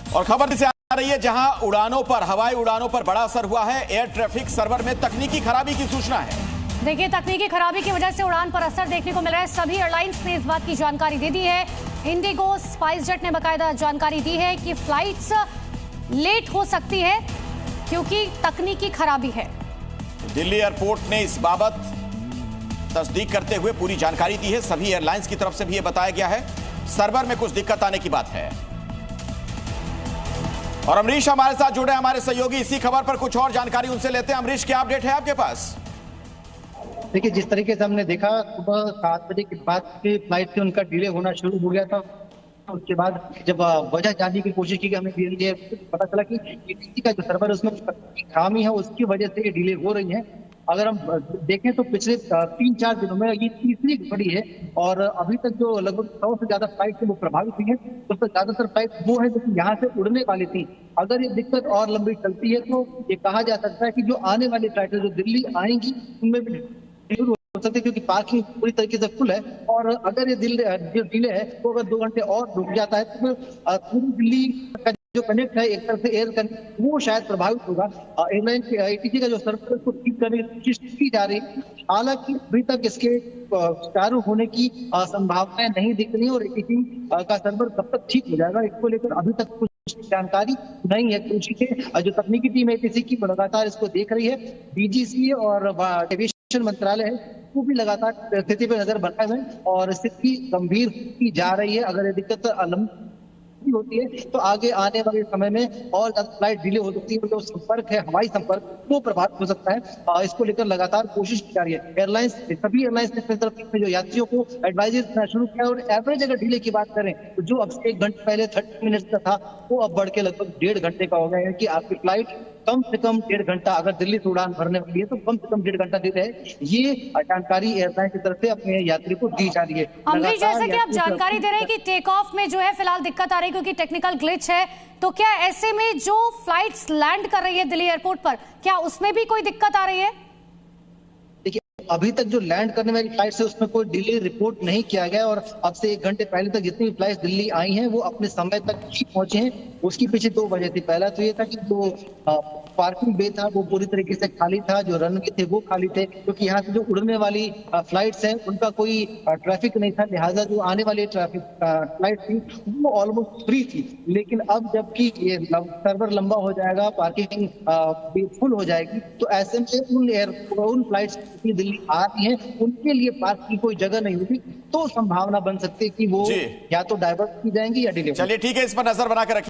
और खबर से आ रही है जहां उड़ानों पर, हवाई उड़ानों पर बड़ा असर हुआ है। एयर ट्रैफिक सर्वर में तकनीकी खराबी की सूचना है। देखिए, तकनीकी खराबी की वजह से उड़ान पर असर देखने को मिल रहा है। सभी एयरलाइंस ने इस बात की जानकारी दे दी है। इंडिगो, स्पाइसजेट ने बाकायदा जानकारी दी है कि फ्लाइट्स लेट हो सकती है क्योंकि तकनीकी खराबी है। दिल्ली एयरपोर्ट ने इस बाबत तस्दीक करते हुए पूरी जानकारी दी है। सभी एयरलाइंस की तरफ से भी यह बताया गया है सर्वर में कुछ दिक्कत आने की बात है। और अमरीश हमारे साथ जुड़े, हमारे सहयोगी, इसी खबर पर कुछ और जानकारी उनसे लेते हैं। अमरीश, क्या अपडेट है आपके पास? देखिए, जिस तरीके से हमने देखा, सुबह 7 बजे के बाद के फ्लाइट से उनका डिले होना शुरू हो गया था। उसके बाद जब वजह जानने की कोशिश की, हमें पता चला कि ATC का जो सर्वर है उसमें खामी है, उसकी वजह से ये डिले हो रही है। अगर हम देखें तो पिछले 3-4 दिनों में ये तीसरी घड़ी है और अभी तक जो लगभग 100 से ज्यादा फ्लाइट है वो प्रभावित हुई है। उसमें ज्यादातर फ्लाइट वो है जो कि यहाँ से उड़ने वाली थी। अगर ये दिक्कत और लंबी चलती है तो ये कहा जा सकता है कि जो आने वाली फ्लाइट जो दिल्ली आएंगी उनमें भी हो सकते, क्योंकि पार्किंग पूरी तरीके से फुल है। और अगर ये जो डिले है वो अगर 2 घंटे और रुक जाता है तो फिर पूरी दिल्ली का जो कनेक्ट है, एक तरह से एयर कनेक्ट, वो शायद प्रभावित होगा। एयरलाइन ATC का जो सर्वर है उसको ठीक करने की कोशिश की जा रही है। हालांकि अभी तक इसके चालू होने की संभावनाएं नहीं दिख रही और ATC का सर्वर कब तक ठीक हो जाएगा, इसको लेकर अभी तक कुछ जानकारी नहीं है। जो तकनीकी टीम ATC की लगातार इसको देख रही है। DGCA और एविएशन मंत्रालय है वो भी लगातार स्थिति पर नजर बनाए हुए और स्थिति गंभीर की जा रही है। अगर ये दिक्कत लंबी होती है तो आगे आने वाले समय में और ज्यादा फ्लाइट डिले हो सकती है। जो संपर्क है, हवाई संपर्क, वो प्रभावित हो सकता है। इसको लेकर लगातार कोशिश की जा रही है। सभी एयरलाइंस ने अपनी तरफ से जो यात्रियों को एडवाइजरी देना शुरू किया। और एवरेज अगर डिले की बात करें तो जो अब से 1 घंटे पहले 30 मिनट का था वो अब बढ़ के लगभग 1.5 घंटे का हो गया है। कि आपकी फ्लाइट कम से कम 1.5 घंटा, अगर दिल्ली से उड़ान भरने वाली है तो कम से कम 1.5 घंटा देते हैं। ये जानकारी एयरलाइन की तरफ से अपने यात्री को दी जा रही है। अमरीश, जैसा कि आप जानकारी दे रहे हैं कि टेक ऑफ में जो है फिलहाल दिक्कत आ रही है क्योंकि टेक्निकल ग्लिच है, तो क्या ऐसे में जो फ्लाइट्स लैंड कर रही है दिल्ली एयरपोर्ट पर, क्या उसमें भी कोई दिक्कत आ रही है? अभी तक जो लैंड करने वाली फ्लाइट है उसमें कोई डिले रिपोर्ट नहीं किया गया और अब से 1 घंटे पहले तक जितनी फ्लाइट दिल्ली आई हैं वो अपने समय तक ही पहुंचे हैं। उसके पीछे 2 वजह थी। पहला तो ये था कि जो पार्किंग बे था वो पूरी तरीके से खाली था, जो रनवे थे वो खाली थे, क्योंकि यहाँ से जो उड़ने वाली फ्लाइट्स हैं उनका कोई ट्रैफिक नहीं था। लिहाजा जो आने वाली फ्लाइट थी वो ऑलमोस्ट फ्री थी। लेकिन अब जबकि ये सर्वर लंबा हो जाएगा, पार्किंग फुल हो जाएगी, तो ऐसे में उन फ्लाइट्स दिल्ली आ रही है उनके लिए पार्क की कोई जगह नहीं होगी, तो संभावना बन सकती है कि वो या तो डाइवर्ट की जाएंगी या डिले। चलिए ठीक है, इस पर नजर बनाकर रखिए।